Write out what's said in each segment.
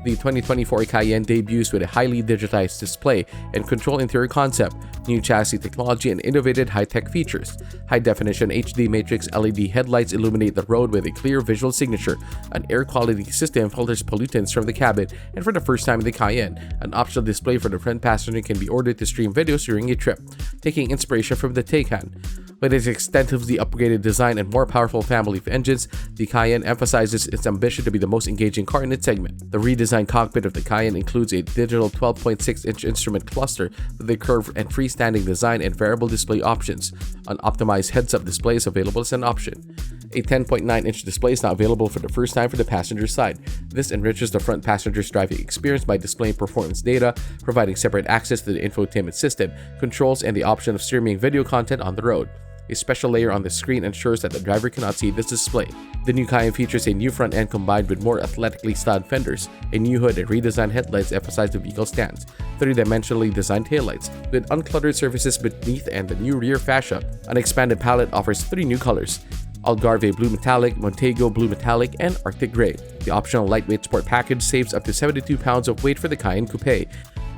The 2024 Cayenne debuts with a highly digitized display and control interior concept, new chassis technology, and innovative high-tech features. High-definition HD matrix LED headlights illuminate the road with a clear visual signature. An air quality system filters pollutants from the cabin, and for the first time in the Cayenne, an optional display for the front passenger can be ordered to stream videos during a trip, taking inspiration from the Taycan. With its extensively upgraded design and more powerful family of engines, the Cayenne emphasizes its ambition to be the most engaging car in its segment. The redesigned cockpit of the Cayenne includes a digital 12.6-inch instrument cluster with a curved and freestanding design and variable display options. An optimized heads-up display is available as an option. A 10.9-inch display is now available for the first time for the passenger side. This enriches the front passenger's driving experience by displaying performance data, providing separate access to the infotainment system, controls, and the option of streaming video content on the road. A special layer on the screen ensures that the driver cannot see this display. The new Cayenne features a new front end combined with more athletically styled fenders, a new hood, and redesigned headlights emphasize the vehicle stance, three-dimensionally designed taillights with uncluttered surfaces beneath, and the new rear fascia. An expanded palette offers 3 new colors: Algarve Blue Metallic, Montego Blue Metallic, and Arctic Gray. The optional lightweight sport package saves up to 72 pounds of weight for the Cayenne Coupé,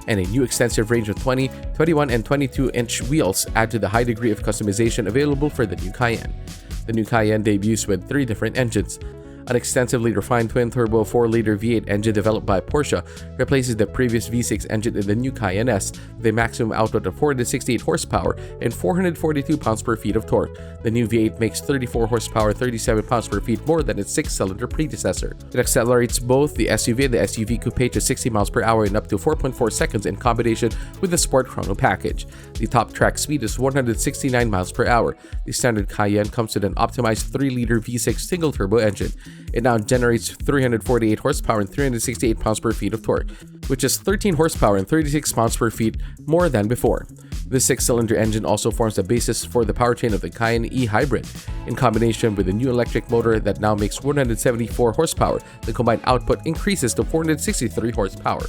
and a new extensive range of 20, 21, and 22-inch wheels add to the high degree of customization available for the new Cayenne. The new Cayenne debuts with 3 different engines. An extensively refined twin-turbo 4-liter V8 engine developed by Porsche replaces the previous V6 engine in the new Cayenne S with a maximum output of 468 horsepower and 442 pounds-per-feet of torque. The new V8 makes 34 horsepower, 37 pounds-per-feet more than its 6-cylinder predecessor. It accelerates both the SUV and the SUV Coupé to 60 miles per hour in up to 4.4 seconds in combination with the Sport Chrono Package. The top track speed is 169 miles per hour. The standard Cayenne comes with an optimized 3-liter V6 single-turbo engine. It now generates 348 horsepower and 368 pounds-per-feet of torque, which is 13 horsepower and 36 pounds-per-feet more than before. This 6-cylinder engine also forms the basis for the powertrain of the Cayenne E-Hybrid. In combination with a new electric motor that now makes 174 horsepower, the combined output increases to 463 horsepower.